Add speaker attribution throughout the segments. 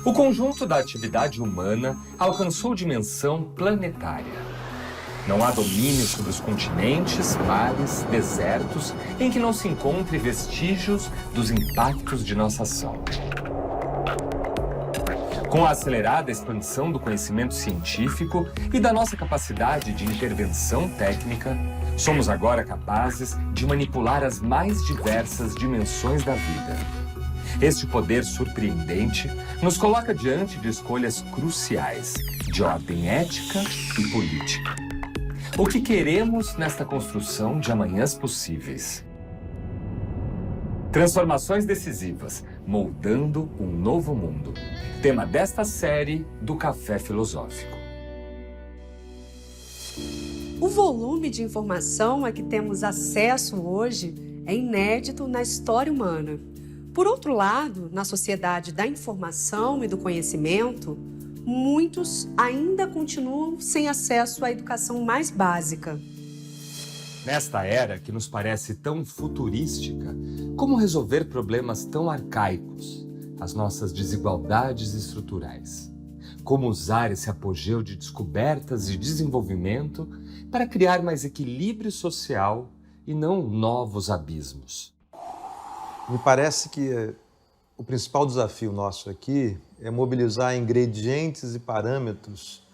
Speaker 1: O conjunto da atividade humana alcançou dimensão planetária. Não há domínio sobre os continentes, mares, desertos, em que não se encontre vestígios dos impactos de nossa ação. Com a acelerada expansão do conhecimento científico e da nossa capacidade de intervenção técnica, somos agora capazes de manipular as mais diversas dimensões da vida. Este poder surpreendente nos coloca diante de escolhas cruciais de ordem ética e política. O que queremos nesta construção de amanhãs possíveis? Transformações decisivas, moldando um novo mundo. Tema desta série do Café Filosófico.
Speaker 2: O volume de informação a que temos acesso hoje é inédito na história humana. Por outro lado, na sociedade da informação e do conhecimento, muitos ainda continuam sem acesso à educação mais básica.
Speaker 1: Nesta era que nos parece tão futurística, como resolver problemas tão arcaicos, as nossas desigualdades estruturais? Como usar esse apogeu de descobertas e desenvolvimento para criar mais equilíbrio social e não novos abismos?
Speaker 3: Me parece que o principal desafio nosso aqui é mobilizar ingredientes e parâmetros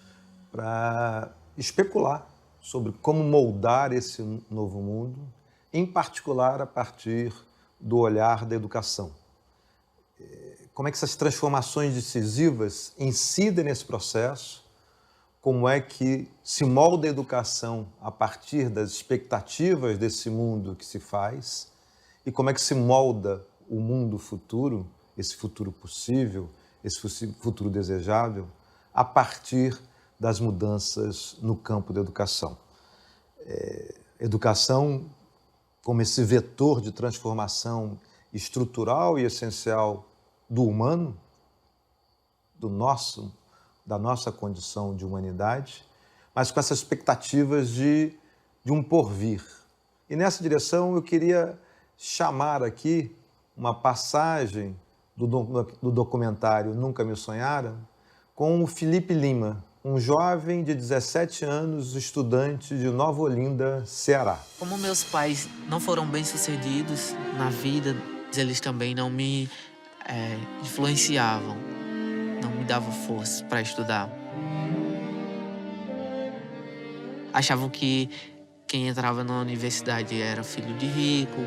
Speaker 3: para especular sobre como moldar esse novo mundo, em particular a partir do olhar da educação. Como é que essas transformações decisivas incidem nesse processo, como é que se molda a educação a partir das expectativas desse mundo que se faz e como é que se molda o mundo futuro, esse futuro possível, esse futuro desejável, a partir das mudanças no campo da educação. Educação como esse vetor de transformação estrutural e essencial do humano, da nossa condição de humanidade, mas com essas expectativas de um porvir. E nessa direção eu queria chamar aqui uma passagem do documentário Nunca Me Sonharam, com o Felipe Lima, um jovem de 17 anos, estudante de Nova Olinda, Ceará.
Speaker 4: Como meus pais não foram bem-sucedidos na vida, eles também não me influenciavam, não me davam força para estudar. Achavam que quem entrava na universidade era filho de rico.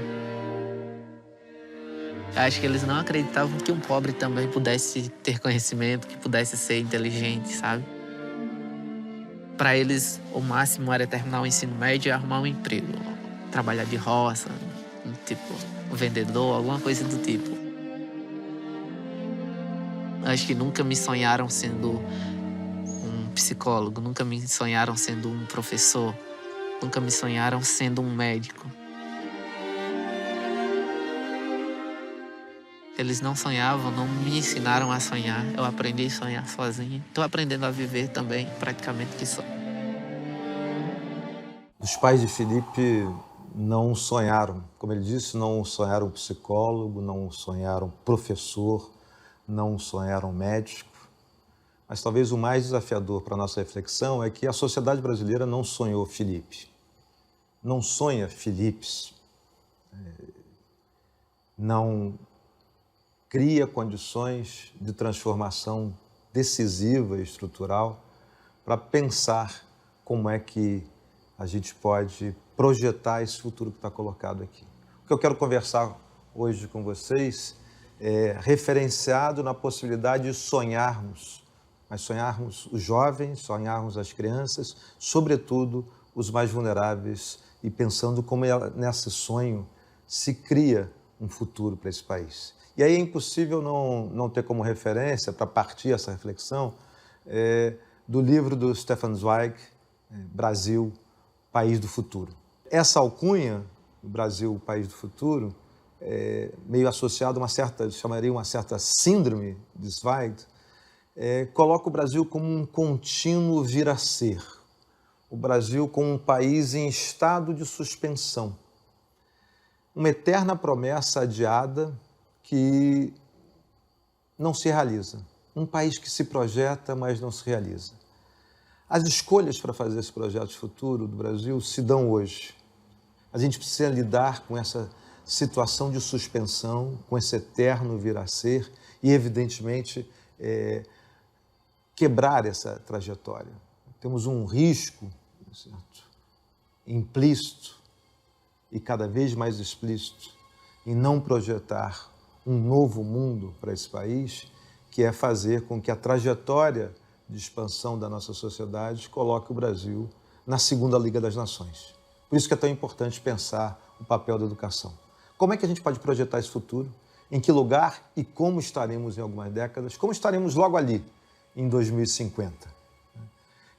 Speaker 4: Acho que eles não acreditavam que um pobre também pudesse ter conhecimento, que pudesse ser inteligente, sabe? Para eles, o máximo era terminar o ensino médio e arrumar um emprego. Trabalhar de roça, tipo, vendedor, alguma coisa do tipo. Acho que nunca me sonharam sendo um psicólogo, nunca me sonharam sendo um professor, nunca me sonharam sendo um médico. Eles não sonhavam, não me ensinaram a sonhar. Eu aprendi a sonhar sozinho. Estou aprendendo a viver também, praticamente que só.
Speaker 3: Os pais de Felipe não sonharam, como ele disse, não sonharam psicólogo, não sonharam professor, não sonharam médico. Mas talvez o mais desafiador para a nossa reflexão é que a sociedade brasileira não sonhou Felipe. Não sonha Filipes. Não cria condições de transformação decisiva e estrutural para pensar como é que a gente pode projetar esse futuro que está colocado aqui. O que eu quero conversar hoje com vocês é referenciado na possibilidade de sonharmos, mas sonharmos os jovens, sonharmos as crianças, sobretudo os mais vulneráveis, e pensando como nesse sonho se cria um futuro para esse país. E aí é impossível não ter como referência, para partir essa reflexão, do livro do Stefan Zweig, Brasil, País do Futuro. Essa alcunha, Brasil, País do Futuro, meio associado a uma certa síndrome de Zweig, coloca o Brasil como um contínuo vir a ser. O Brasil como um país em estado de suspensão. Uma eterna promessa adiada que não se realiza. um país que se projeta, mas não se realiza. As escolhas para fazer esse projeto de futuro do Brasil se dão hoje. A gente precisa lidar com essa situação de suspensão, com esse eterno vir a ser e, evidentemente, quebrar essa trajetória. Temos um risco, certo, implícito e cada vez mais explícito em não projetar um novo mundo para esse país, que é fazer com que a trajetória de expansão da nossa sociedade coloque o Brasil na segunda Liga das Nações. Por isso que é tão importante pensar o papel da educação. Como é que a gente pode projetar esse futuro? Em que lugar e como estaremos em algumas décadas? Como estaremos logo ali, em 2050?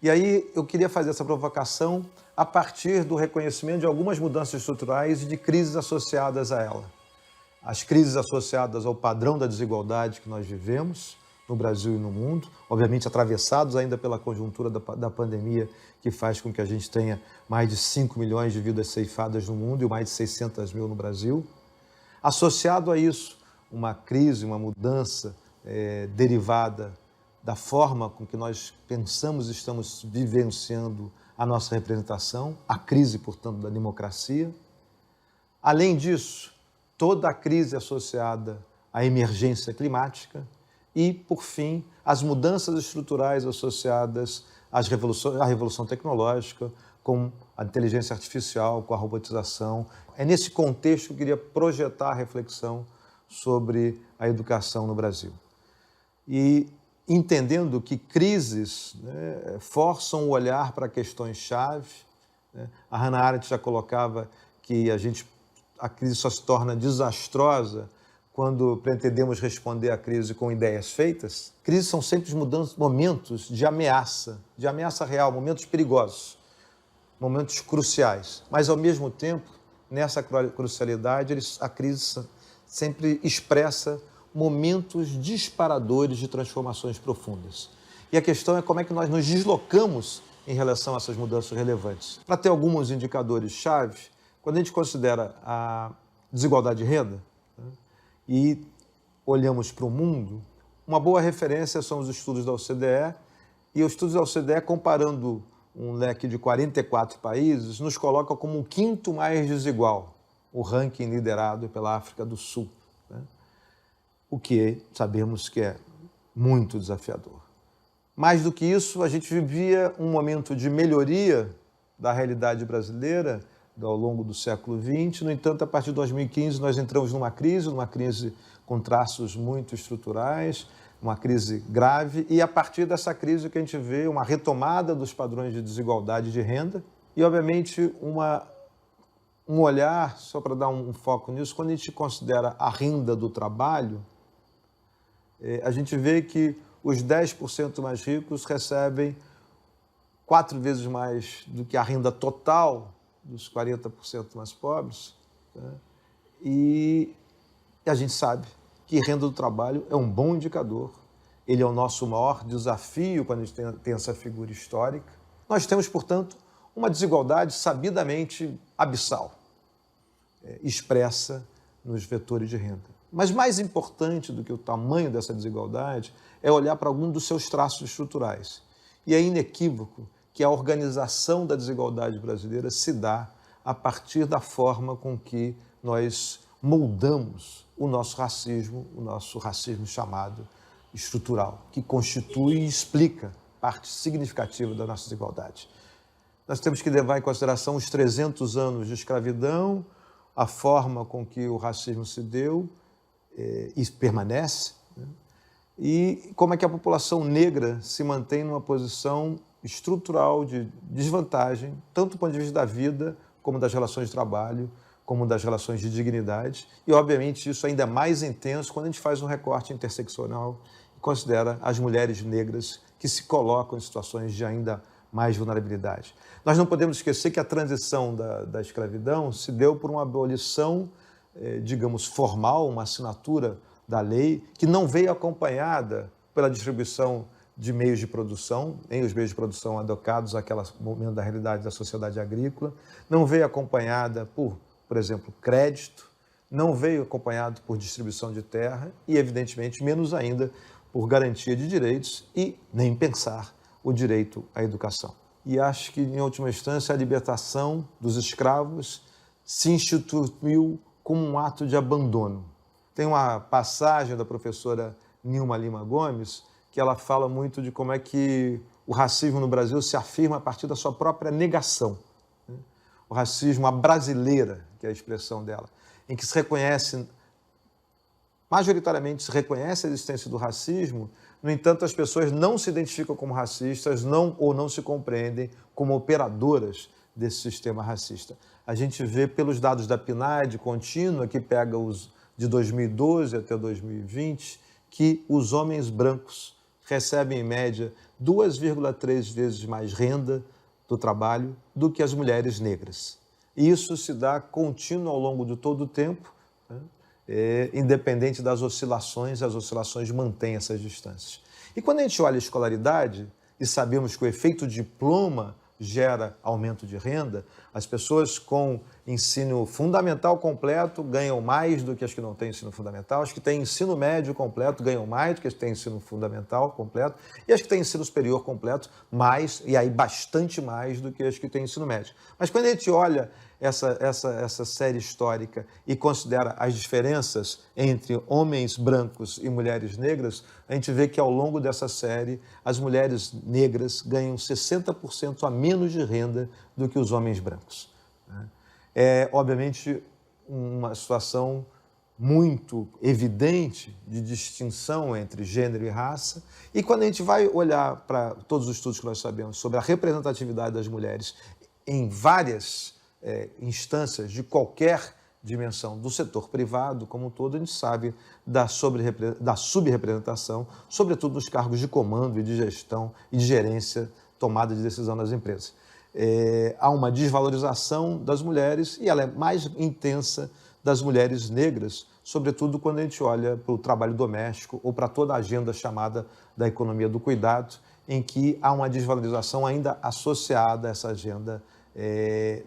Speaker 3: E aí eu queria fazer essa provocação a partir do reconhecimento de algumas mudanças estruturais e de crises associadas a ela. As crises associadas ao padrão da desigualdade que nós vivemos no Brasil e no mundo, obviamente atravessados ainda pela conjuntura da pandemia, que faz com que a gente tenha mais de 5 milhões de vidas ceifadas no mundo e mais de 600 mil no Brasil. Associado a isso, uma crise, uma mudança derivada da forma com que nós pensamos e estamos vivenciando a nossa representação, a crise, portanto, da democracia. Além disso, toda a crise associada à emergência climática e, por fim, as mudanças estruturais associadas à revolução tecnológica, com a inteligência artificial, com a robotização. É nesse contexto que eu queria projetar a reflexão sobre a educação no Brasil. E entendendo que crises forçam o olhar para questões-chave. A Hannah Arendt já colocava que a crise só se torna desastrosa quando pretendemos responder à crise com ideias feitas. Crises são sempre momentos de ameaça real, momentos perigosos, momentos cruciais. Mas, ao mesmo tempo, nessa crucialidade, a crise sempre expressa momentos disparadores de transformações profundas. E a questão é como é que nós nos deslocamos em relação a essas mudanças relevantes. Para ter alguns indicadores-chave, quando a gente considera a desigualdade de renda, e olhamos para o mundo, uma boa referência são os estudos da OCDE, e os estudos da OCDE, comparando um leque de 44 países, nos coloca como o quinto mais desigual, o ranking liderado pela África do Sul, o que sabemos que é muito desafiador. Mais do que isso, a gente vivia um momento de melhoria da realidade brasileira ao longo do século XX. No entanto, a partir de 2015, nós entramos numa crise com traços muito estruturais, uma crise grave, e a partir dessa crise que a gente vê uma retomada dos padrões de desigualdade de renda e, obviamente, um olhar, só para dar um foco nisso, quando a gente considera a renda do trabalho, a gente vê que os 10% mais ricos recebem 4 vezes mais do que a renda total dos 40% mais pobres, e a gente sabe que renda do trabalho é um bom indicador, ele é o nosso maior desafio quando a gente tem essa figura histórica. Nós temos, portanto, uma desigualdade sabidamente abissal, expressa nos vetores de renda. Mas mais importante do que o tamanho dessa desigualdade é olhar para algum dos seus traços estruturais. E é inequívoco que a organização da desigualdade brasileira se dá a partir da forma com que nós moldamos o nosso racismo chamado estrutural, que constitui e explica parte significativa da nossa desigualdade. Nós temos que levar em consideração os 300 anos de escravidão, a forma com que o racismo se deu e permanece, e como é que a população negra se mantém numa posição estrutural de desvantagem, tanto do ponto de vista da vida, como das relações de trabalho, como das relações de dignidade. E, obviamente, isso ainda é mais intenso quando a gente faz um recorte interseccional e considera as mulheres negras que se colocam em situações de ainda mais vulnerabilidade. Nós não podemos esquecer que a transição da escravidão se deu por uma abolição, digamos, formal, uma assinatura da lei, que não veio acompanhada pela distribuição de meios de produção, nem os meios de produção adequados àquele momento da realidade da sociedade agrícola, não veio acompanhada por exemplo, crédito, não veio acompanhado por distribuição de terra e, evidentemente, menos ainda por garantia de direitos e nem pensar o direito à educação. E acho que, em última instância, a libertação dos escravos se instituiu como um ato de abandono. Tem uma passagem da professora Nilma Lima Gomes que ela fala muito de como é que o racismo no Brasil se afirma a partir da sua própria negação. O racismo à brasileira, que é a expressão dela, em que se reconhece, majoritariamente se reconhece a existência do racismo, no entanto, as pessoas não se identificam como racistas ou não se compreendem como operadoras desse sistema racista. A gente vê pelos dados da PNAD contínua, que pega os de 2012 até 2020, que os homens brancos recebem, em média, 2,3 vezes mais renda do trabalho do que as mulheres negras. Isso se dá contínuo ao longo de todo o tempo, né? Independente das oscilações, as oscilações mantêm essas distâncias. E quando a gente olha a escolaridade, e sabemos que o efeito diploma gera aumento de renda, as pessoas com ensino fundamental completo ganham mais do que as que não têm ensino fundamental, as que têm ensino médio completo ganham mais do que as que têm ensino fundamental completo, e as que têm ensino superior completo mais, e aí bastante mais do que as que têm ensino médio. Mas quando a gente olha essa série histórica e considera as diferenças entre homens brancos e mulheres negras, a gente vê que ao longo dessa série as mulheres negras ganham 60% a menos de renda do que os homens brancos. É, obviamente, uma situação muito evidente de distinção entre gênero e raça. E quando a gente vai olhar para todos os estudos que nós sabemos sobre a representatividade das mulheres em várias instâncias de qualquer dimensão do setor privado como um todo, a gente sabe da subrepresentação, sobretudo nos cargos de comando e de gestão e de gerência, tomada de decisão das empresas. Há uma desvalorização das mulheres e ela é mais intensa das mulheres negras, sobretudo quando a gente olha para o trabalho doméstico ou para toda a agenda chamada da economia do cuidado, em que há uma desvalorização ainda associada a essa agenda de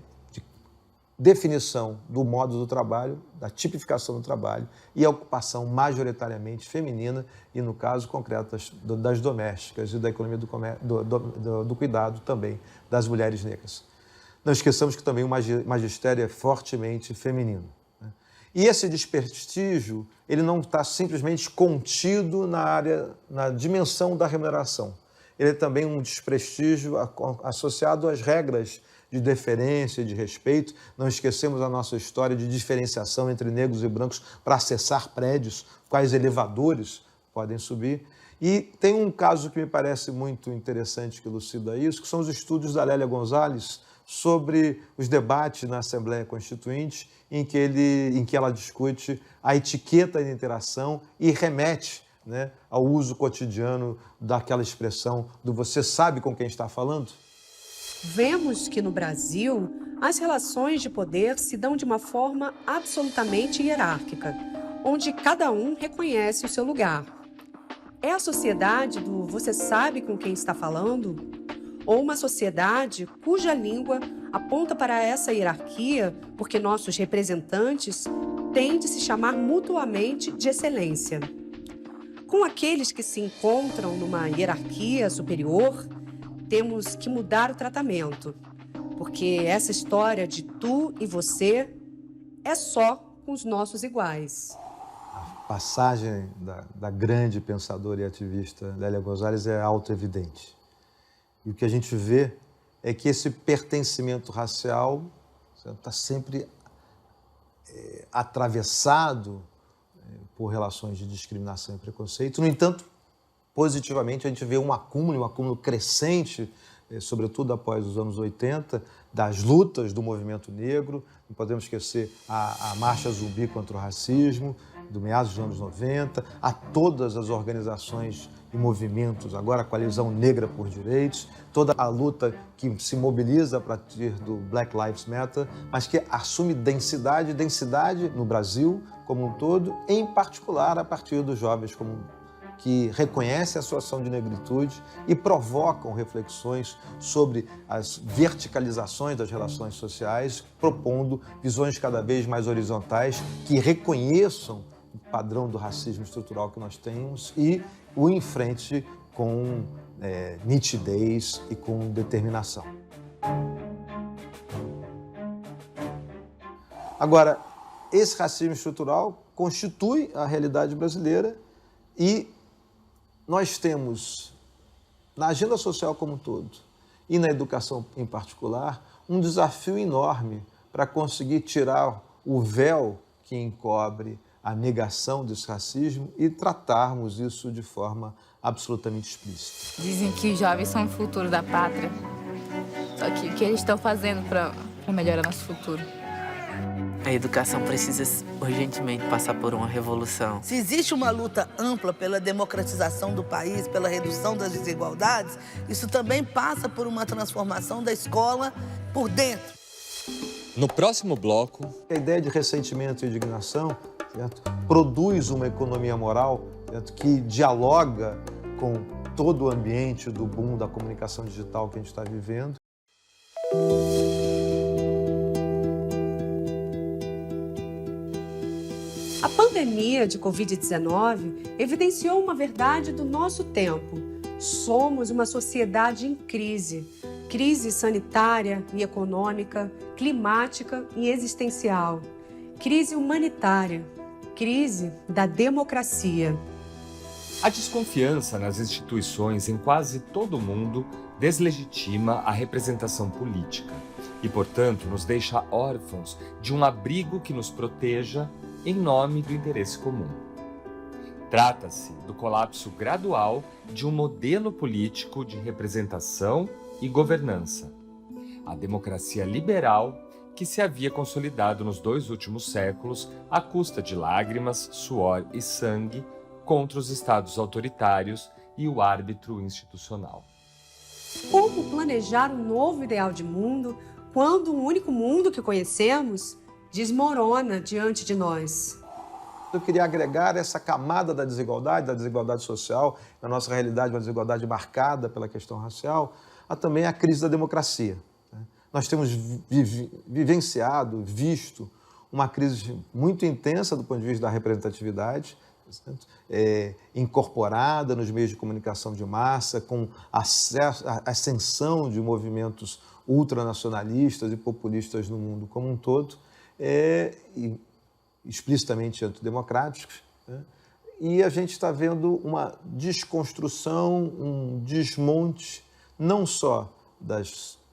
Speaker 3: definição do modo do trabalho, da tipificação do trabalho e a ocupação majoritariamente feminina e, no caso concreto, das domésticas e da economia do cuidado também das mulheres negras. Não esqueçamos que também o magistério é fortemente feminino. E esse desprestígio, ele não está simplesmente contido na dimensão da remuneração. Ele é também um desprestígio associado às regras de deferência e de respeito. Não esquecemos a nossa história de diferenciação entre negros e brancos para acessar prédios, quais elevadores podem subir. E tem um caso que me parece muito interessante que elucida isso, que são os estudos da Lélia Gonzalez sobre os debates na Assembleia Constituinte, em que ela discute a etiqueta de interação e remete, né, ao uso cotidiano daquela expressão do você sabe com quem está falando?
Speaker 2: Vemos que no Brasil as relações de poder se dão de uma forma absolutamente hierárquica, onde cada um reconhece o seu lugar. É a sociedade do você sabe com quem está falando? Ou uma sociedade cuja língua aponta para essa hierarquia porque nossos representantes têm de se chamar mutuamente de excelência? Com aqueles que se encontram numa hierarquia superior, temos que mudar o tratamento, porque essa história de tu e você é só com os nossos iguais.
Speaker 3: A passagem da grande pensadora e ativista Lélia Gonzalez é auto-evidente. E o que a gente vê é que esse pertencimento racial está sempre atravessado por relações de discriminação e preconceito. No entanto, positivamente, a gente vê um acúmulo crescente, sobretudo após os anos 80, das lutas do movimento negro. Não podemos esquecer a Marcha Zumbi contra o racismo, do meados dos anos 90, a todas as organizações e movimentos, agora a Coalizão Negra por Direitos, toda a luta que se mobiliza a partir do Black Lives Matter, mas que assume densidade no Brasil como um todo, em particular a partir dos jovens que reconhecem a sua ação de negritude e provocam reflexões sobre as verticalizações das relações sociais, propondo visões cada vez mais horizontais que reconheçam padrão do racismo estrutural que nós temos e o enfrente com nitidez e com determinação. Agora, esse racismo estrutural constitui a realidade brasileira e nós temos, na agenda social como um todo e na educação em particular, um desafio enorme para conseguir tirar o véu que encobre a negação desse racismo e tratarmos isso de forma absolutamente explícita.
Speaker 5: Dizem que os jovens são o futuro da pátria. Só que o que eles estão fazendo para melhorar nosso futuro?
Speaker 4: A educação precisa urgentemente passar por uma revolução.
Speaker 6: Se existe uma luta ampla pela democratização do país, pela redução das desigualdades, isso também passa por uma transformação da escola por dentro.
Speaker 1: No próximo bloco,
Speaker 3: A ideia de ressentimento e indignação, certo, produz uma economia moral, certo, que dialoga com todo o ambiente do boom da comunicação digital que a gente está vivendo.
Speaker 2: A pandemia de Covid-19 evidenciou uma verdade do nosso tempo. Somos uma sociedade em crise. Crise sanitária e econômica, climática e existencial. Crise humanitária. Crise da democracia.
Speaker 1: a desconfiança nas instituições em quase todo o mundo deslegitima a representação política e, portanto, nos deixa órfãos de um abrigo que nos proteja em nome do interesse comum. Trata-se do colapso gradual de um modelo político de representação e governança, a democracia liberal que se havia consolidado nos 2 últimos séculos à custa de lágrimas, suor e sangue contra os estados autoritários e o árbitro institucional.
Speaker 2: Como planejar um novo ideal de mundo quando o único mundo que conhecemos desmorona diante de nós?
Speaker 3: Eu queria agregar essa camada da desigualdade social, na nossa realidade, uma desigualdade marcada pela questão racial, a também a crise da democracia. Nós temos vivenciado, visto uma crise muito intensa do ponto de vista da representatividade, incorporada nos meios de comunicação de massa, com acesso, a ascensão de movimentos ultranacionalistas e populistas no mundo como um todo, e explicitamente antidemocráticos, e a gente está vendo uma desconstrução, um desmonte, não só da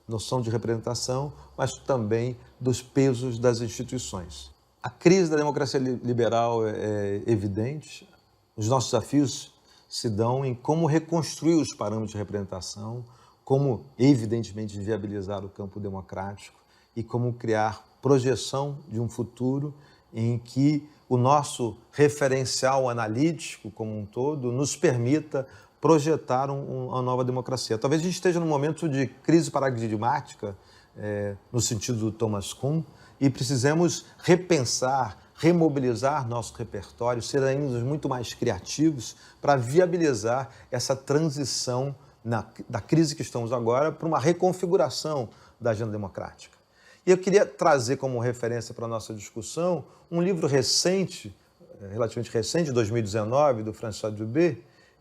Speaker 3: noção de representação, mas também dos pesos das instituições. A crise da democracia liberal é evidente, os nossos desafios se dão em como reconstruir os parâmetros de representação, como, evidentemente, viabilizar o campo democrático e como criar projeção de um futuro em que o nosso referencial analítico como um todo nos permita projetar uma nova democracia. Talvez a gente esteja num momento de crise paradigmática, no sentido do Thomas Kuhn, e precisamos repensar, remobilizar nosso repertório, ser ainda muito mais criativos para viabilizar essa transição da crise que estamos agora para uma reconfiguração da agenda democrática. E eu queria trazer como referência para a nossa discussão um livro recente, relativamente recente, de 2019, do François Dubé,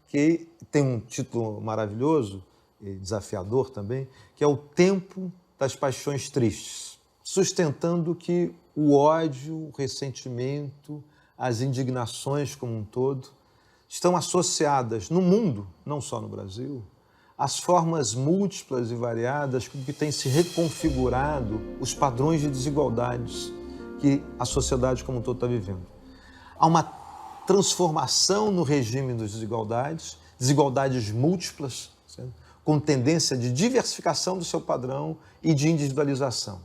Speaker 3: que tem um título maravilhoso e desafiador também, que é O Tempo das Paixões Tristes, sustentando que o ódio, o ressentimento, as indignações como um todo estão associadas no mundo, não só no Brasil, às formas múltiplas e variadas com que têm se reconfigurado os padrões de desigualdades que a sociedade como um todo está vivendo. Há uma transformação no regime das desigualdades múltiplas, certo? Com tendência de diversificação do seu padrão e de individualização.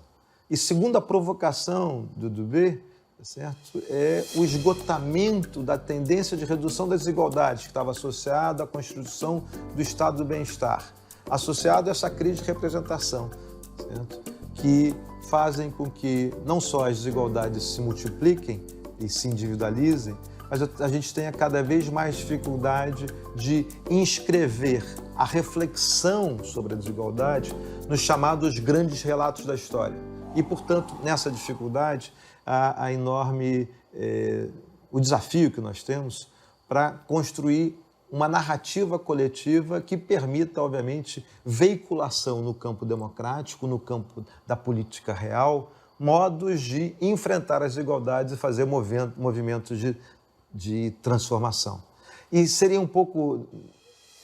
Speaker 3: E segundo a provocação do Dubé, certo? É o esgotamento da tendência de redução das desigualdades que estava associada à construção do estado do bem-estar, associado a essa crise de representação, certo? Que fazem com que não só as desigualdades se multipliquem e se individualizem, mas a gente tenha cada vez mais dificuldade de inscrever a reflexão sobre a desigualdade nos chamados grandes relatos da história. E, portanto, nessa dificuldade, há a enorme o desafio que nós temos para construir uma narrativa coletiva que permita, obviamente, veiculação no campo democrático, no campo da política real, modos de enfrentar as desigualdades e fazer movimentos de transformação. E seria um pouco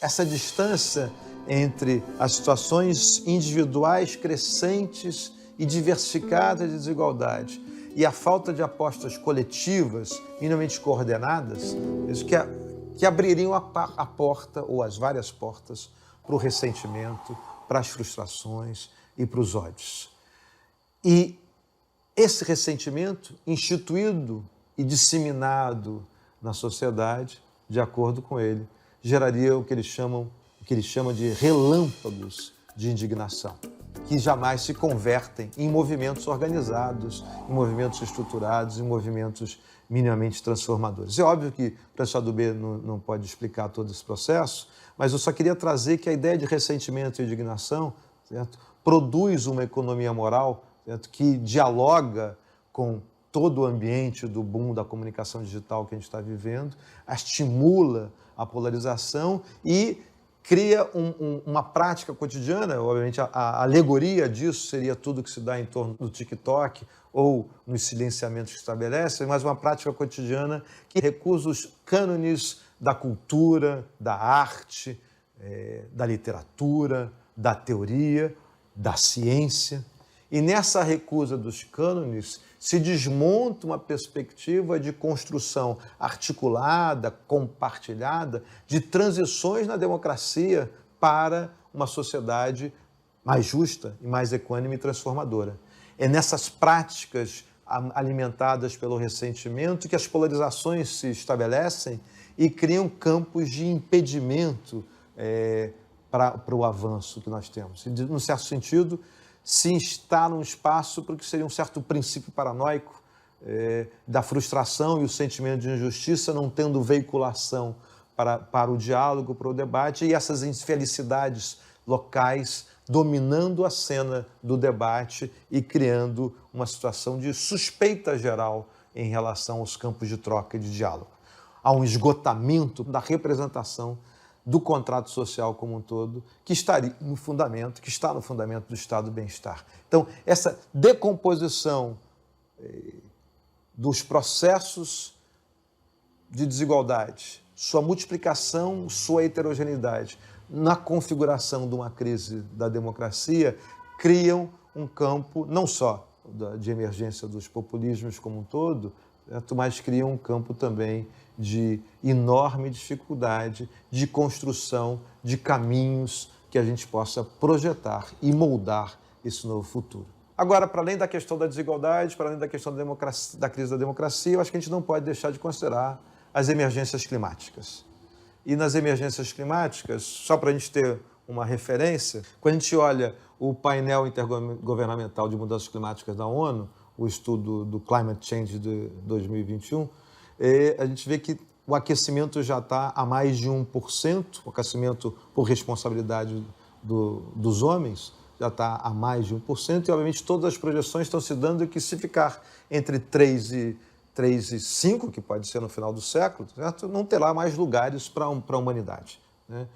Speaker 3: essa distância entre as situações individuais crescentes e diversificadas de desigualdade e a falta de apostas coletivas, minimamente coordenadas, isso que abririam a porta, ou as várias portas, para o ressentimento, para as frustrações e para os ódios. E esse ressentimento, instituído e disseminado na sociedade, de acordo com ele, geraria o que ele chama de relâmpagos de indignação, que jamais se convertem em movimentos organizados, em movimentos estruturados, em movimentos minimamente transformadores. É óbvio que o professor do B não pode explicar todo esse processo, mas eu só queria trazer que a ideia de ressentimento e indignação, certo, produz uma economia moral, certo, que dialoga com todo o ambiente do boom da comunicação digital que a gente está vivendo, estimula a polarização e cria uma prática cotidiana. Obviamente, a alegoria disso seria tudo que se dá em torno do TikTok ou nos silenciamentos que estabelece, mas uma prática cotidiana que recusa os cânones da cultura, da arte, da literatura, da teoria, da ciência. E nessa recusa dos cânones se desmonta uma perspectiva de construção articulada, compartilhada, de transições na democracia para uma sociedade mais justa e mais equânime e transformadora. É nessas práticas alimentadas pelo ressentimento que as polarizações se estabelecem e criam campos de impedimento para o avanço que nós temos. E, num certo sentido, se instala um espaço para o que seria um certo princípio paranoico da frustração e o sentimento de injustiça não tendo veiculação para o diálogo, para o debate, e essas infelicidades locais dominando a cena do debate e criando uma situação de suspeita geral em relação aos campos de troca e de diálogo. Há um esgotamento da representação do contrato social como um todo, que está no fundamento do estado do bem-estar. Então, essa decomposição dos processos de desigualdade, sua multiplicação, sua heterogeneidade, na configuração de uma crise da democracia, criam um campo, não só de emergência dos populismos como um todo, certo? Mas criam um campo também de enorme dificuldade de construção de caminhos que a gente possa projetar e moldar esse novo futuro. Agora, para além da questão da desigualdade, para além da questão da crise da democracia, eu acho que a gente não pode deixar de considerar as emergências climáticas. E nas emergências climáticas, só para a gente ter uma referência, quando a gente olha o painel intergovernamental de mudanças climáticas da ONU, o estudo do Climate Change de 2021, a gente vê que o aquecimento já está a mais de 1%, o aquecimento por responsabilidade dos homens já está a mais de 1%, e obviamente todas as projeções estão se dando que se ficar entre 3 e 5, que pode ser no final do século, certo? Não terá mais lugares para a humanidade, né?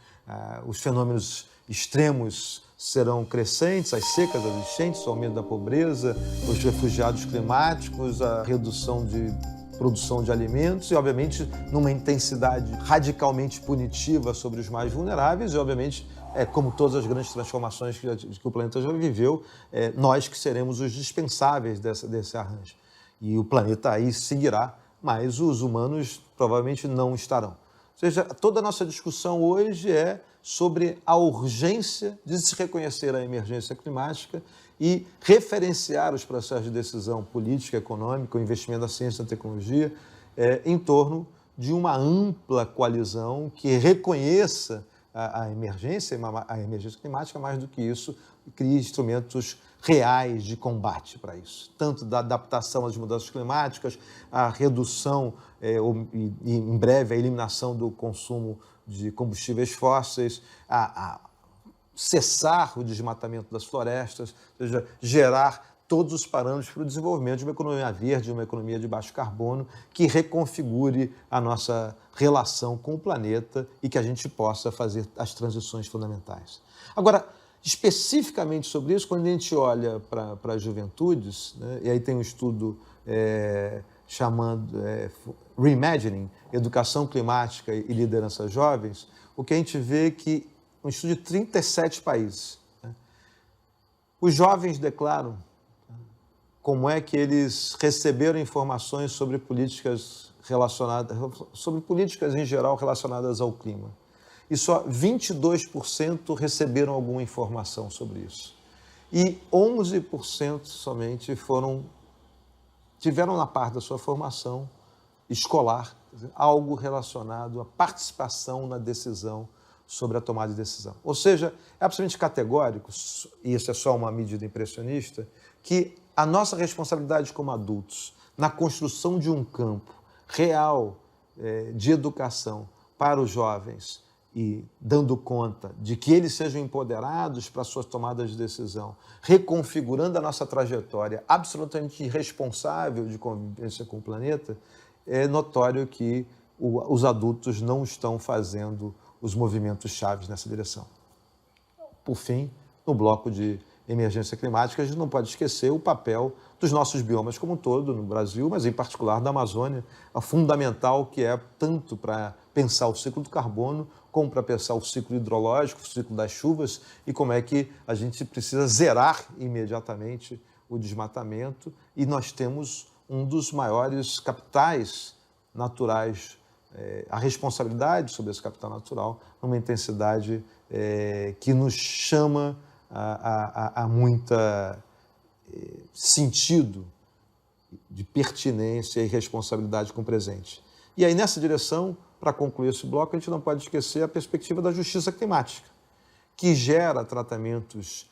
Speaker 3: Os fenômenos extremos serão crescentes, as secas, as enchentes, o aumento da pobreza, os refugiados climáticos, a redução de produção de alimentos e, obviamente, numa intensidade radicalmente punitiva sobre os mais vulneráveis e, obviamente, como todas as grandes transformações que o planeta já viveu, nós que seremos os dispensáveis desse arranjo. E o planeta aí seguirá, mas os humanos provavelmente não estarão. Ou seja, toda a nossa discussão hoje é sobre a urgência de se reconhecer a emergência climática e referenciar os processos de decisão política, econômica, o investimento na ciência e na tecnologia em torno de uma ampla coalizão que reconheça a emergência climática, mais do que isso, crie instrumentos reais de combate para isso, tanto da adaptação às mudanças climáticas, a redução e, em breve, a eliminação do consumo de combustíveis fósseis, a cessar o desmatamento das florestas, ou seja, gerar todos os parâmetros para o desenvolvimento de uma economia verde, uma economia de baixo carbono, que reconfigure a nossa relação com o planeta e que a gente possa fazer as transições fundamentais. Agora, especificamente sobre isso, quando a gente olha para as juventudes, né, e aí tem um estudo chamando Reimagining, Educação Climática e Lideranças Jovens, o que a gente vê é que um estudo de 37 países, né, os jovens declaram como é que eles receberam informações sobre políticas em geral relacionadas ao clima. E só 22% receberam alguma informação sobre isso. E 11% somente tiveram na parte da sua formação escolar algo relacionado à participação na decisão sobre a tomada de decisão. Ou seja, é absolutamente categórico, e isso é só uma medida impressionista, que a nossa responsabilidade como adultos na construção de um campo real de educação para os jovens e dando conta de que eles sejam empoderados para suas tomadas de decisão, reconfigurando a nossa trajetória absolutamente irresponsável de convivência com o planeta, é notório que os adultos não estão fazendo os movimentos chaves nessa direção. Por fim, no bloco de emergência climática, a gente não pode esquecer o papel dos nossos biomas como um todo no Brasil, mas em particular da Amazônia, a fundamental que é tanto para pensar o ciclo do carbono, como para pensar o ciclo hidrológico, o ciclo das chuvas, e como é que a gente precisa zerar imediatamente o desmatamento. E nós temos um dos maiores capitais naturais, a responsabilidade sobre esse capital natural, numa intensidade que nos chama a muita sentido de pertinência e responsabilidade com o presente. E aí, nessa direção, para concluir esse bloco, a gente não pode esquecer a perspectiva da justiça climática, que gera tratamentos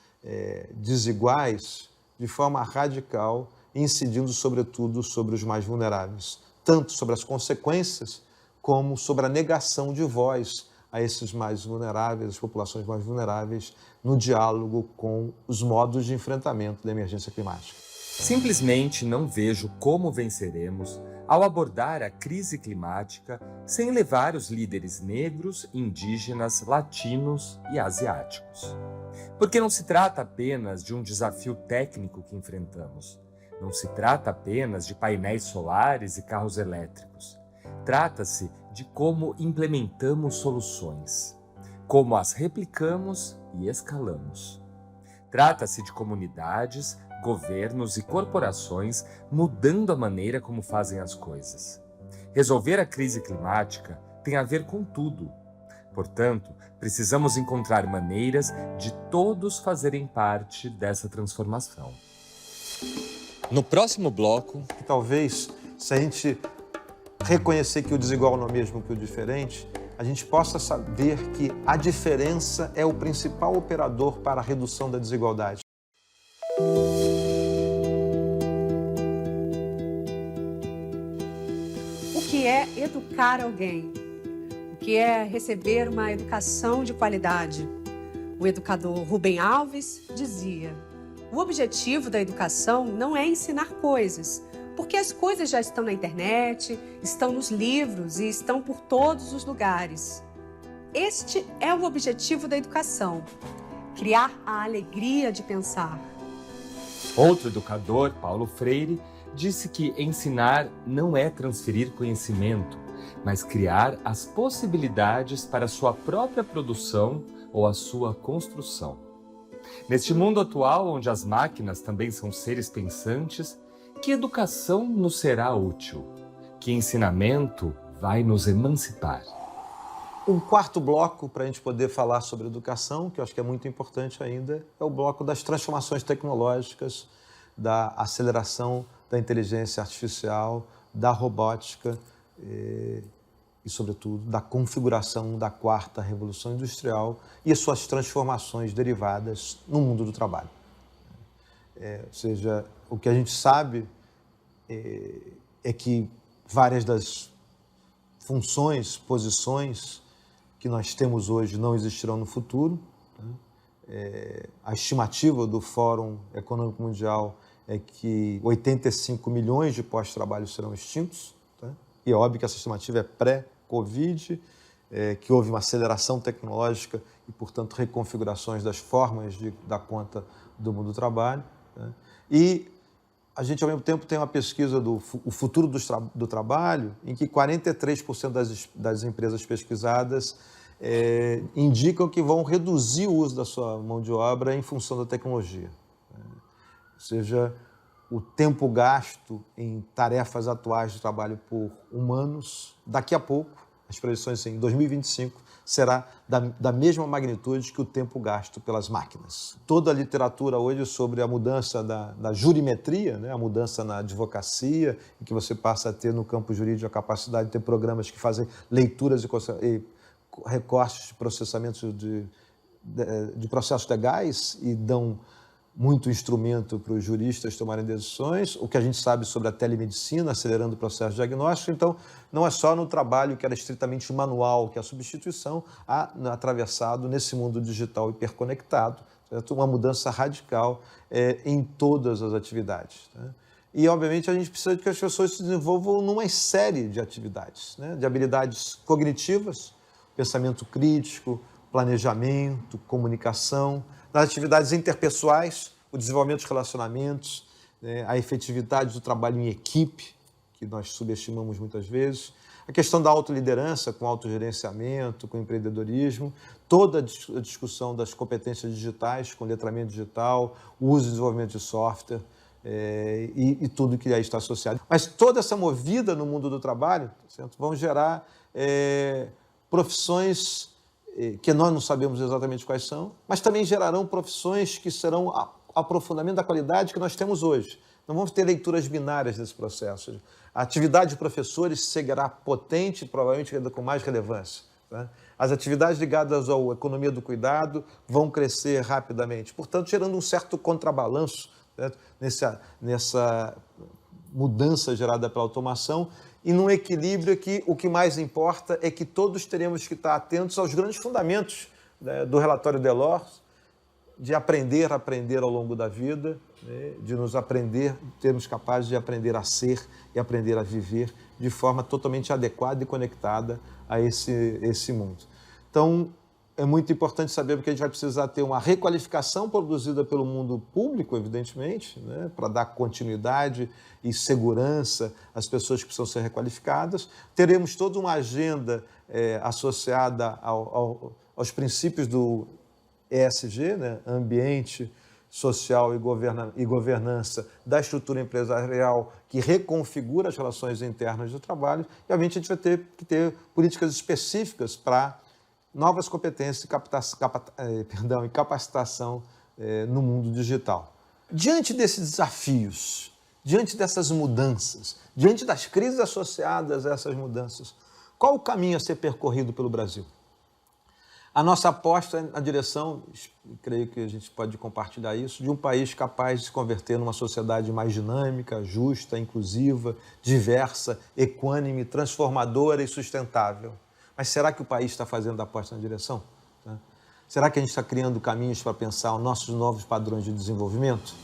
Speaker 3: desiguais de forma radical, incidindo, sobretudo, sobre os mais vulneráveis, tanto sobre as consequências como sobre a negação de voz a esses mais vulneráveis, as populações mais vulneráveis, no diálogo com os modos de enfrentamento da emergência climática.
Speaker 1: Simplesmente não vejo como venceremos ao abordar a crise climática sem levar os líderes negros, indígenas, latinos e asiáticos. Porque não se trata apenas de um desafio técnico que enfrentamos. Não se trata apenas de painéis solares e carros elétricos. Trata-se de como implementamos soluções, como as replicamos e escalamos. Trata-se de comunidades, governos e corporações mudando a maneira como fazem as coisas. Resolver a crise climática tem a ver com tudo. Portanto, precisamos encontrar maneiras de todos fazerem parte dessa transformação. No próximo bloco...
Speaker 3: Talvez, se a gente reconhecer que o desigual não é o mesmo que o diferente, a gente possa saber que a diferença é o principal operador para a redução da desigualdade.
Speaker 2: O que é educar alguém? O que é receber uma educação de qualidade? O educador Rubem Alves dizia: o objetivo da educação não é ensinar coisas, porque as coisas já estão na internet, estão nos livros e estão por todos os lugares. Este é o objetivo da educação: criar a alegria de pensar.
Speaker 1: Outro educador, Paulo Freire, disse que ensinar não é transferir conhecimento, mas criar as possibilidades para a sua própria produção ou a sua construção. Neste mundo atual, onde as máquinas também são seres pensantes, que educação nos será útil? Que ensinamento vai nos emancipar?
Speaker 3: Um quarto bloco para a gente poder falar sobre educação, que eu acho que é muito importante ainda, é o bloco das transformações tecnológicas, da aceleração da inteligência artificial, da robótica e, sobretudo, da configuração da quarta revolução industrial e as suas transformações derivadas no mundo do trabalho. Ou seja, o que a gente sabe é que várias das funções, posições que nós temos hoje não existirão no futuro. A estimativa do Fórum Econômico Mundial é que 85 milhões de postos de trabalho serão extintos, tá? E é óbvio que essa estimativa é pré-Covid, que houve uma aceleração tecnológica e, portanto, reconfigurações das formas de dar conta do mundo do trabalho, tá? E a gente, ao mesmo tempo, tem uma pesquisa do o futuro do trabalho, em que 43% das empresas pesquisadas indicam que vão reduzir o uso da sua mão de obra em função da tecnologia. Ou seja, o tempo gasto em tarefas atuais de trabalho por humanos, daqui a pouco, as previsões em 2025, será da mesma magnitude que o tempo gasto pelas máquinas. Toda a literatura hoje sobre a mudança da jurimetria, né, a mudança na advocacia, em que você passa a ter no campo jurídico a capacidade de ter programas que fazem leituras e recortes de processamentos de processos legais e dão muito instrumento para os juristas tomarem decisões, o que a gente sabe sobre a telemedicina, acelerando o processo diagnóstico. Então, não é só no trabalho que era estritamente manual, que é a substituição, atravessado nesse mundo digital hiperconectado, certo? Uma mudança radical em todas as atividades, né? E, obviamente, a gente precisa de que as pessoas se desenvolvam numa série de atividades, né? De habilidades cognitivas, pensamento crítico, planejamento, comunicação, nas atividades interpessoais, o desenvolvimento dos relacionamentos, né, a efetividade do trabalho em equipe, que nós subestimamos muitas vezes, a questão da autoliderança, com autogerenciamento, com empreendedorismo, toda a discussão das competências digitais, com letramento digital, o uso e desenvolvimento de software e tudo que aí está associado. Mas toda essa movida no mundo do trabalho, certo, vão gerar profissões que nós não sabemos exatamente quais são, mas também gerarão profissões que serão aprofundamento da qualidade que nós temos hoje. Não vamos ter leituras binárias desse processo. A atividade de professores seguirá potente, provavelmente ainda com mais relevância, tá? As atividades ligadas à economia do cuidado vão crescer rapidamente, portanto, gerando um certo contrabalanço, certo? Nessa mudança gerada pela automação, e num equilíbrio que o que mais importa é que todos teremos que estar atentos aos grandes fundamentos, né, do relatório Delors, de aprender ao longo da vida, né, de nos termos capazes de aprender a ser e aprender a viver de forma totalmente adequada e conectada a esse mundo. Então, é muito importante saber que a gente vai precisar ter uma requalificação produzida pelo mundo público, evidentemente, né, para dar continuidade e segurança às pessoas que precisam ser requalificadas. Teremos toda uma agenda associada aos princípios do ESG, né, ambiente, social e governança da estrutura empresarial que reconfigura as relações internas do trabalho. E, obviamente, a gente vai ter que ter políticas específicas para novas competências e capacitação no mundo digital. Diante desses desafios, diante dessas mudanças, diante das crises associadas a essas mudanças, qual o caminho a ser percorrido pelo Brasil? A nossa aposta é na direção, creio que a gente pode compartilhar isso, de um país capaz de se converter numa sociedade mais dinâmica, justa, inclusiva, diversa, equânime, transformadora e sustentável. Mas será que o país está fazendo a aposta na direção? Será que a gente está criando caminhos para pensar os nossos novos padrões de desenvolvimento?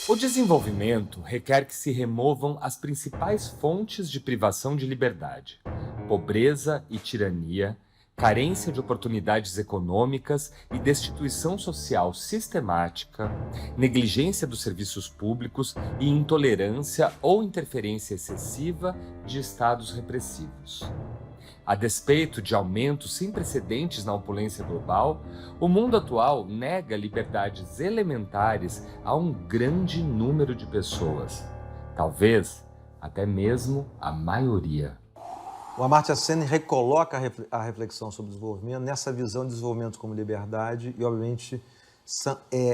Speaker 1: O desenvolvimento requer que se removam as principais fontes de privação de liberdade: pobreza e tirania, carência de oportunidades econômicas e destituição social sistemática, negligência dos serviços públicos e intolerância ou interferência excessiva de estados repressivos. A despeito de aumentos sem precedentes na opulência global, o mundo atual nega liberdades elementares a um grande número de pessoas, talvez até mesmo a maioria.
Speaker 3: O Amartya Sen recoloca a reflexão sobre o desenvolvimento nessa visão de desenvolvimento como liberdade e, obviamente,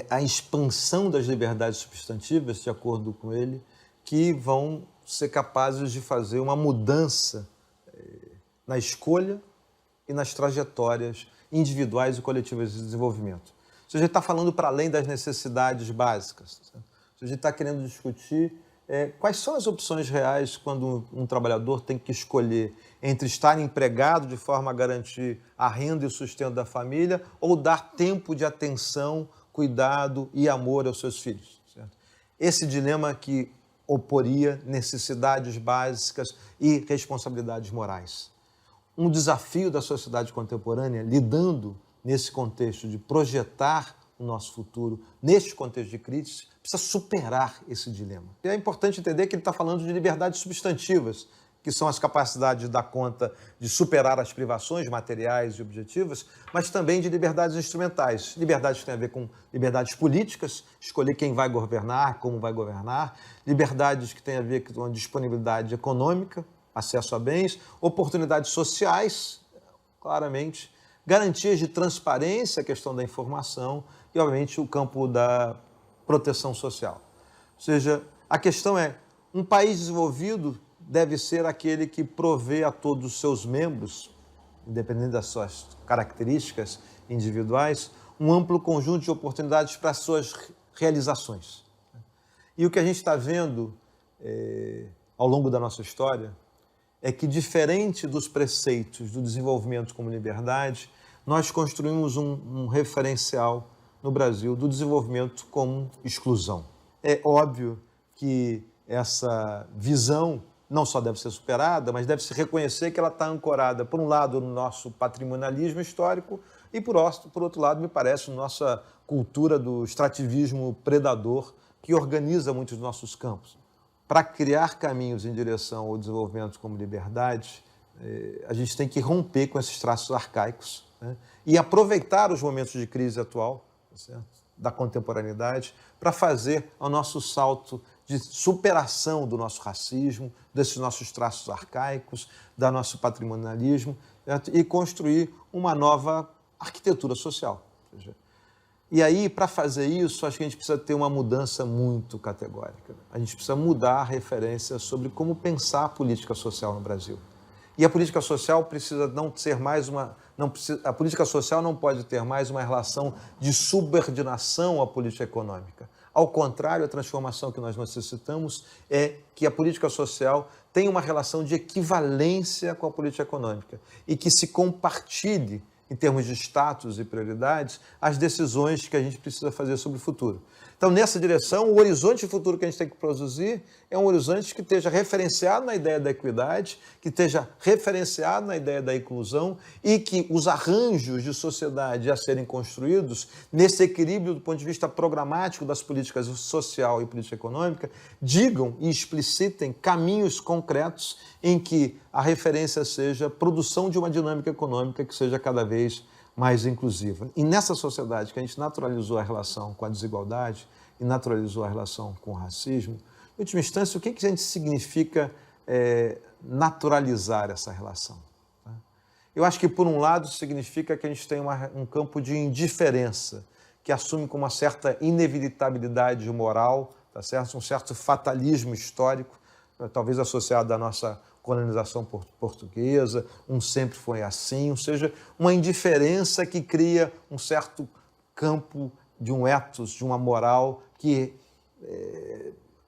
Speaker 3: a expansão das liberdades substantivas, de acordo com ele, que vão ser capazes de fazer uma mudança na escolha e nas trajetórias individuais e coletivas de desenvolvimento. Se a gente está falando para além das necessidades básicas, se a gente está querendo discutir quais são as opções reais quando um trabalhador tem que escolher entre estar empregado de forma a garantir a renda e o sustento da família ou dar tempo de atenção, cuidado e amor aos seus filhos, certo? esse dilema que oporia necessidades básicas e responsabilidades morais. Um desafio da sociedade contemporânea, lidando nesse contexto de projetar o nosso futuro, neste contexto de crise, precisa superar esse dilema. E é importante entender que ele está falando de liberdades substantivas, que são as capacidades de dar conta de superar as privações materiais e objetivas, mas também de liberdades instrumentais. Liberdades que têm a ver com liberdades políticas, escolher quem vai governar, como vai governar, liberdades que têm a ver com a disponibilidade econômica, acesso a bens, oportunidades sociais, claramente, garantias de transparência, a questão da informação e, obviamente, o campo da proteção social. Ou seja, a questão é, um país desenvolvido deve ser aquele que provê a todos os seus membros, independente das suas características individuais, um amplo conjunto de oportunidades para as suas realizações. E o que a gente está vendo ao longo da nossa história é que, diferente dos preceitos do desenvolvimento como liberdade, nós construímos um referencial no Brasil do desenvolvimento como exclusão. É óbvio que essa visão não só deve ser superada, mas deve se reconhecer que ela está ancorada, por um lado, no nosso patrimonialismo histórico e, por outro lado, me parece, na nossa cultura do extrativismo predador que organiza muitos dos nossos campos. Para criar caminhos em direção ao desenvolvimento como liberdade, a gente tem que romper com esses traços arcaicos, né? E aproveitar os momentos de crise atual, tá certo? Da contemporaneidade, para fazer o nosso salto de superação do nosso racismo, desses nossos traços arcaicos, do nosso patrimonialismo, certo? E construir uma nova arquitetura social. E aí, para fazer isso, acho que a gente precisa ter uma mudança muito categórica. A gente precisa mudar a referência sobre como pensar a política social no Brasil. E a política social precisa não ser mais a política social não pode ter mais uma relação de subordinação à política econômica. Ao contrário, a transformação que nós necessitamos é que a política social tenha uma relação de equivalência com a política econômica e que se compartilhe, em termos de status e prioridades, as decisões que a gente precisa fazer sobre o futuro. Então, nessa direção, o horizonte futuro que a gente tem que produzir é um horizonte que esteja referenciado na ideia da equidade, que esteja referenciado na ideia da inclusão e que os arranjos de sociedade a serem construídos, nesse equilíbrio do ponto de vista programático das políticas social e política econômica, digam e explicitem caminhos concretos em que a referência seja a produção de uma dinâmica econômica que seja cada vez mais inclusiva. E nessa sociedade que a gente naturalizou a relação com a desigualdade e naturalizou a relação com o racismo, em última instância, o que a gente significa naturalizar essa relação? Tá? Eu acho que, por um lado, significa que a gente tem um campo de indiferença, que assume com uma certa inevitabilidade moral, tá certo? Um certo fatalismo histórico, talvez associado à nossa colonização portuguesa, sempre foi assim, ou seja, uma indiferença que cria um certo campo de um ethos, de uma moral que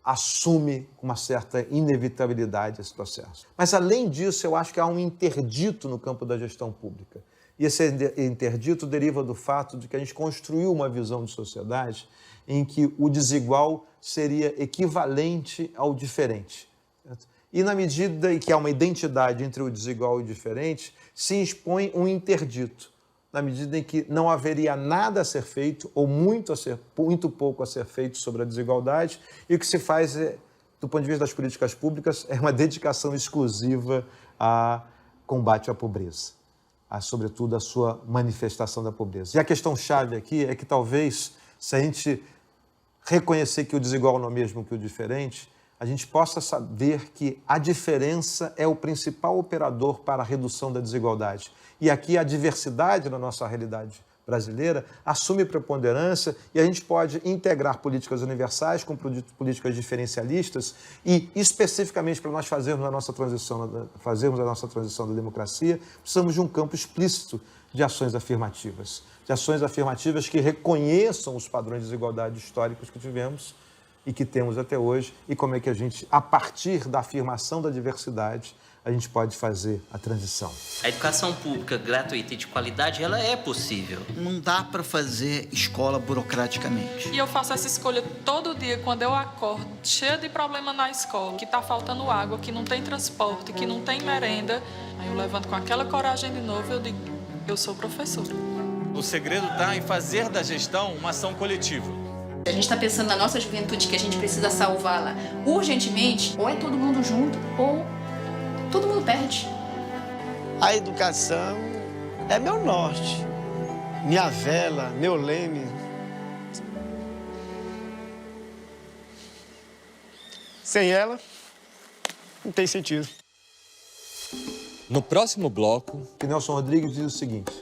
Speaker 3: assume com uma certa inevitabilidade esse processo. Mas, além disso, eu acho que há um interdito no campo da gestão pública. E esse interdito deriva do fato de que a gente construiu uma visão de sociedade em que o desigual seria equivalente ao diferente. Certo? E na medida em que há uma identidade entre o desigual e o diferente, se expõe um interdito, na medida em que não haveria nada a ser feito, ou muito pouco a ser feito sobre a desigualdade, e o que se faz, do ponto de vista das políticas públicas, é uma dedicação exclusiva ao combate à pobreza, sobretudo a sua manifestação da pobreza. E a questão-chave aqui é que talvez, se a gente reconhecer que o desigual não é o mesmo que o diferente, a gente possa saber que a diferença é o principal operador para a redução da desigualdade. E aqui a diversidade na nossa realidade brasileira assume preponderância e a gente pode integrar políticas universais com políticas diferencialistas e, especificamente para nós fazermos a nossa transição da democracia, precisamos de um campo explícito de ações afirmativas que reconheçam os padrões de desigualdade históricos que tivemos e que temos até hoje, e como é que a gente, a partir da afirmação da diversidade, a gente pode fazer a transição.
Speaker 7: A educação pública gratuita e de qualidade, ela é possível.
Speaker 8: Não dá para fazer escola burocraticamente.
Speaker 9: E eu faço essa escolha todo dia quando eu acordo, cheia de problema na escola, que tá faltando água, que não tem transporte, que não tem merenda. Aí eu levanto com aquela coragem de novo e eu digo, eu sou professor.
Speaker 10: O segredo está em fazer da gestão uma ação coletiva.
Speaker 11: A gente está pensando na nossa juventude que a gente precisa salvá-la urgentemente, ou é todo mundo junto, ou todo mundo perde.
Speaker 12: A educação é meu norte, minha vela, meu leme. Sem ela, não tem sentido.
Speaker 1: No próximo bloco,
Speaker 3: Nelson Rodrigues diz o seguinte: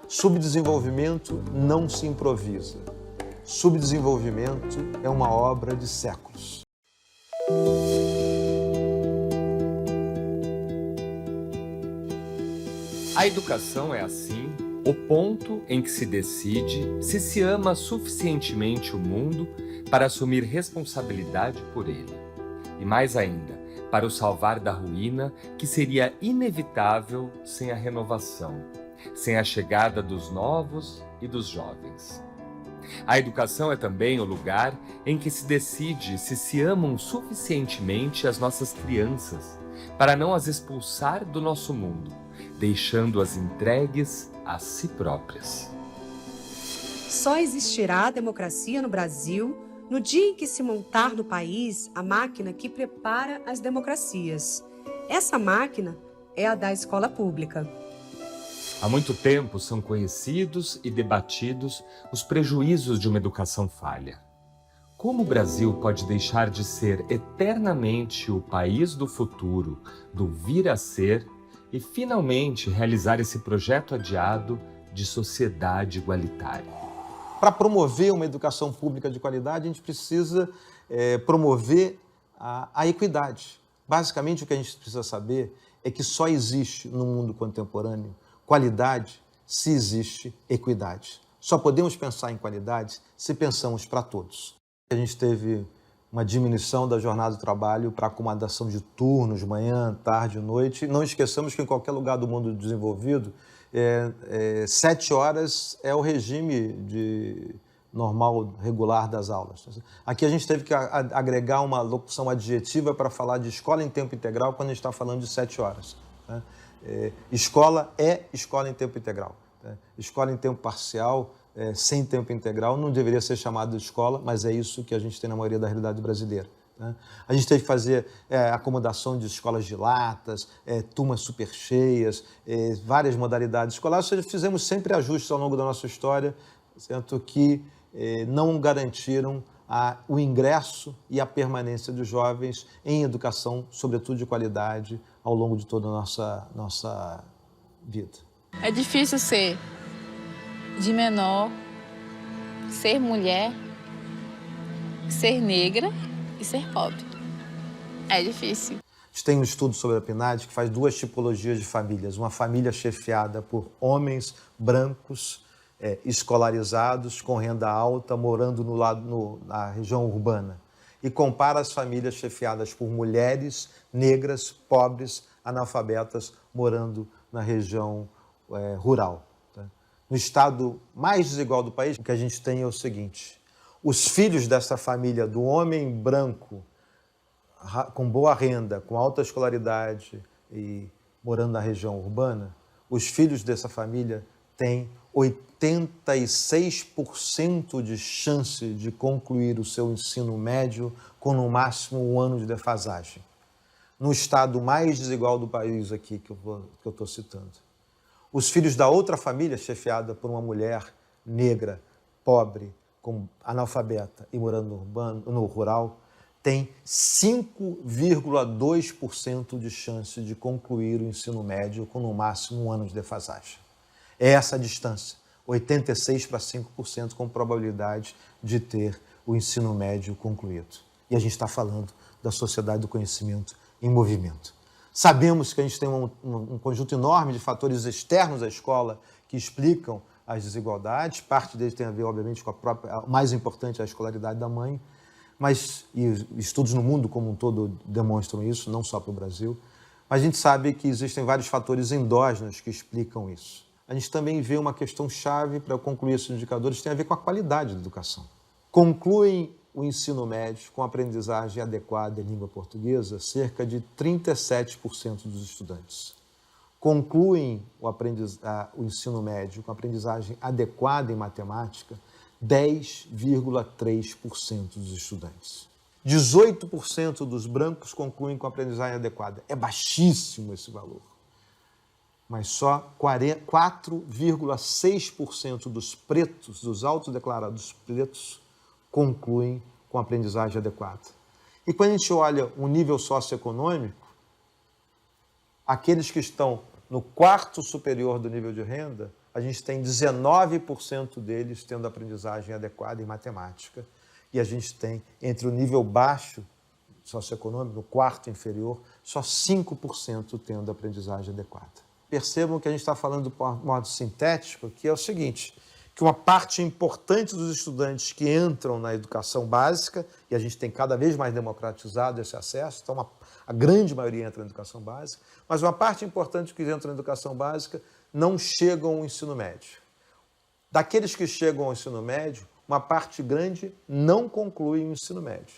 Speaker 3: subdesenvolvimento não se improvisa. Subdesenvolvimento é uma obra de séculos.
Speaker 1: a educação é assim o ponto em que se decide se ama suficientemente o mundo para assumir responsabilidade por ele. E mais ainda, para o salvar da ruína que seria inevitável sem a renovação, sem a chegada dos novos e dos jovens. A educação é também o lugar em que se decide se amam suficientemente as nossas crianças, para não as expulsar do nosso mundo, deixando-as entregues a si próprias.
Speaker 2: Só existirá a democracia no Brasil no dia em que se montar no país a máquina que prepara as democracias. Essa máquina é a da escola pública.
Speaker 1: Há muito tempo são conhecidos e debatidos os prejuízos de uma educação falha. Como o Brasil pode deixar de ser eternamente o país do futuro, do vir a ser, e finalmente realizar esse projeto adiado de sociedade igualitária?
Speaker 3: Para promover uma educação pública de qualidade, a gente precisa promover a equidade. Basicamente, o que a gente precisa saber é que só existe no mundo contemporâneo qualidade se existe equidade. Só podemos pensar em qualidade se pensamos para todos. A gente teve uma diminuição da jornada de trabalho para acomodação de turnos, manhã, tarde, noite. Não esqueçamos que em qualquer lugar do mundo desenvolvido, 7 horas é o regime normal, regular das aulas. Aqui a gente teve que agregar uma locução adjetiva para falar de escola em tempo integral quando a gente está falando de 7 horas. Né? Escola é escola em tempo integral. Né? Escola em tempo parcial, sem tempo integral, não deveria ser chamado de escola, mas é isso que a gente tem na maioria da realidade brasileira. Né? A gente teve que fazer acomodação de escolas de latas, turmas super cheias, várias modalidades escolares. Ou seja, fizemos sempre ajustes ao longo da nossa história, certo? Que não garantiram o ingresso e a permanência dos jovens em educação, sobretudo de qualidade, ao longo de toda a nossa vida.
Speaker 5: É difícil ser de menor, ser mulher, ser negra e ser pobre. É difícil.
Speaker 3: A gente tem um estudo sobre a PNAD que faz 2 tipologias de famílias. Uma família chefiada por homens brancos, escolarizados, com renda alta, morando na região urbana. E compara as famílias chefiadas por mulheres negras, pobres, analfabetas, morando na região rural. Tá? No estado mais desigual do país, o que a gente tem é o seguinte: os filhos dessa família, do homem branco, com boa renda, com alta escolaridade e morando na região urbana, os filhos dessa família têm 86% de chance de concluir o seu ensino médio com no máximo 1 ano de defasagem. No estado mais desigual do país aqui que eu estou citando. Os filhos da outra família, chefiada por uma mulher negra, pobre, analfabeta e morando no rural, tem 5,2% de chance de concluir o ensino médio com no máximo 1 ano de defasagem. É essa a distância, 86% para 5% com probabilidade de ter o ensino médio concluído. E a gente está falando da sociedade do conhecimento em movimento. Sabemos que a gente tem um conjunto enorme de fatores externos à escola que explicam as desigualdades, parte deles tem a ver, obviamente, com o mais importante, a escolaridade da mãe, mas e estudos no mundo como um todo demonstram isso, não só para o Brasil, Mas a gente sabe que existem vários fatores endógenos que explicam isso. A gente também vê uma questão chave para concluir esses indicadores, que tem a ver com a qualidade da educação. Concluem o ensino médio com aprendizagem adequada em língua portuguesa cerca de 37% dos estudantes. Concluem o ensino médio com aprendizagem adequada em matemática 10,3% dos estudantes. 18% dos brancos concluem com aprendizagem adequada. É baixíssimo esse valor. Mas só 4,6% dos pretos, dos autodeclarados pretos, concluem com aprendizagem adequada. E quando a gente olha o nível socioeconômico, aqueles que estão no quarto superior do nível de renda, a gente tem 19% deles tendo aprendizagem adequada em matemática. E a gente tem, entre o nível baixo socioeconômico, no quarto inferior, só 5% tendo aprendizagem adequada. Percebam que a gente está falando de modo sintético, que é o seguinte, que uma parte importante dos estudantes que entram na educação básica, e a gente tem cada vez mais democratizado esse acesso, então a grande maioria entra na educação básica, mas uma parte importante que entra na educação básica não chegam ao ensino médio. Daqueles que chegam ao ensino médio, uma parte grande não conclui o ensino médio.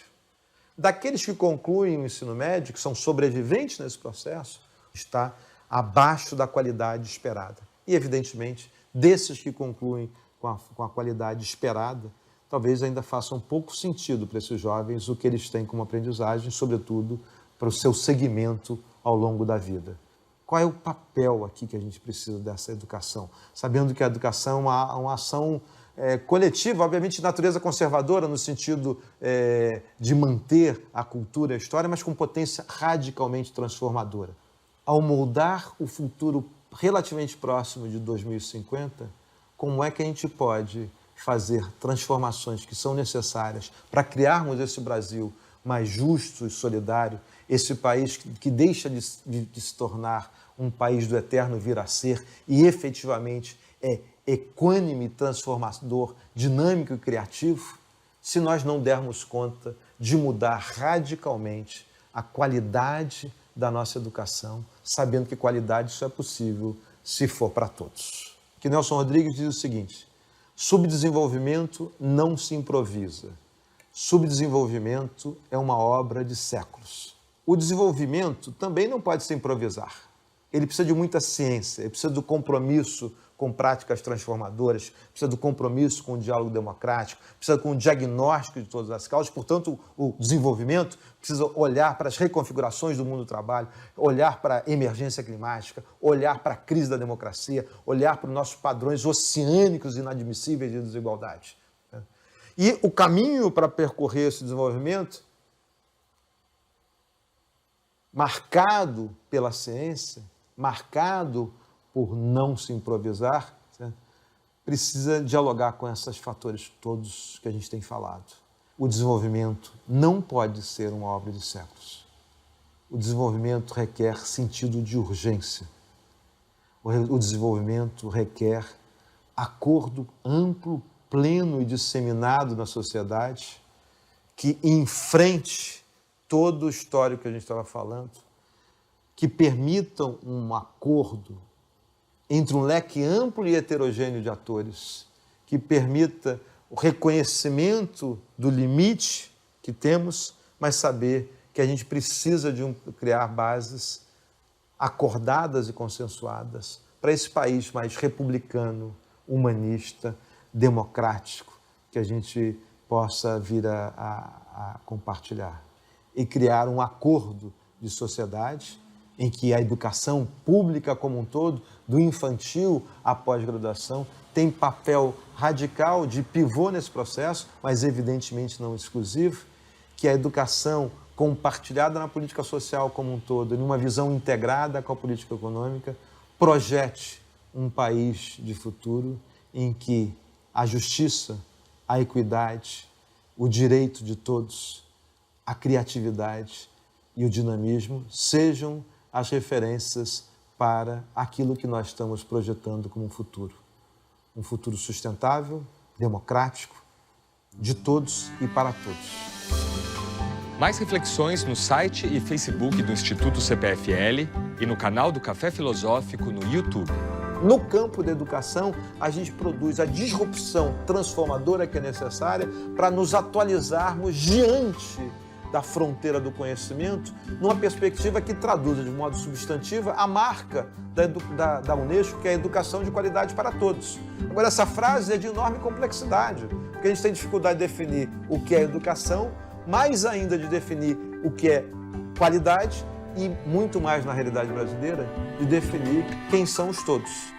Speaker 3: Daqueles que concluem o ensino médio, que são sobreviventes nesse processo, está abaixo da qualidade esperada. E, evidentemente, desses que concluem com a qualidade esperada, talvez ainda faça um pouco sentido para esses jovens o que eles têm como aprendizagem, sobretudo para o seu segmento ao longo da vida. Qual é o papel aqui que a gente precisa dessa educação? Sabendo que a educação é uma ação coletiva, obviamente de natureza conservadora, no sentido de manter a cultura e a história, mas com potência radicalmente transformadora. Ao moldar o futuro relativamente próximo de 2050, como é que a gente pode fazer transformações que são necessárias para criarmos esse Brasil mais justo e solidário, esse país que deixa de se tornar um país do eterno vir a ser e efetivamente é equânime, transformador, dinâmico e criativo, se nós não dermos conta de mudar radicalmente a qualidade da nossa educação, sabendo que qualidade só é possível se for para todos. Que Nelson Rodrigues diz o seguinte: subdesenvolvimento não se improvisa. Subdesenvolvimento é uma obra de séculos. O desenvolvimento também não pode se improvisar. Ele precisa de muita ciência, ele precisa do compromisso com práticas transformadoras, precisa do compromisso com o diálogo democrático, precisa com o diagnóstico de todas as causas. Portanto, o desenvolvimento precisa olhar para as reconfigurações do mundo do trabalho, olhar para a emergência climática, olhar para a crise da democracia, olhar para os nossos padrões oceânicos inadmissíveis de desigualdade. E o caminho para percorrer esse desenvolvimento, marcado pela ciência, marcado por não se improvisar, certo? Precisa dialogar com esses fatores todos que a gente tem falado. O desenvolvimento não pode ser uma obra de séculos. O desenvolvimento requer sentido de urgência. O desenvolvimento requer acordo amplo, pleno e disseminado na sociedade que enfrente todo o histórico que a gente estava falando, que permitam um acordo entre um leque amplo e heterogêneo de atores, que permita o reconhecimento do limite que temos, mas saber que a gente precisa de criar bases acordadas e consensuadas para esse país mais republicano, humanista, democrático, que a gente possa vir a compartilhar. E criar um acordo de sociedade em que a educação pública como um todo, do infantil à pós-graduação, tem papel radical de pivô nesse processo, mas evidentemente não exclusivo, que a educação compartilhada na política social como um todo, numa visão integrada com a política econômica, projete um país de futuro em que a justiça, a equidade, o direito de todos, a criatividade e o dinamismo sejam as referências para aquilo que nós estamos projetando como um futuro sustentável, democrático, de todos e para todos.
Speaker 1: Mais reflexões no site e Facebook do Instituto CPFL e no canal do Café Filosófico no YouTube.
Speaker 3: No campo da educação, a gente produz a disrupção transformadora que é necessária para nos atualizarmos diante da fronteira do conhecimento, numa perspectiva que traduza de modo substantivo a marca da Unesco, que é a educação de qualidade para todos. Agora, essa frase é de enorme complexidade, porque a gente tem dificuldade de definir o que é educação, mais ainda de definir o que é qualidade e, muito mais na realidade brasileira, de definir quem são os todos.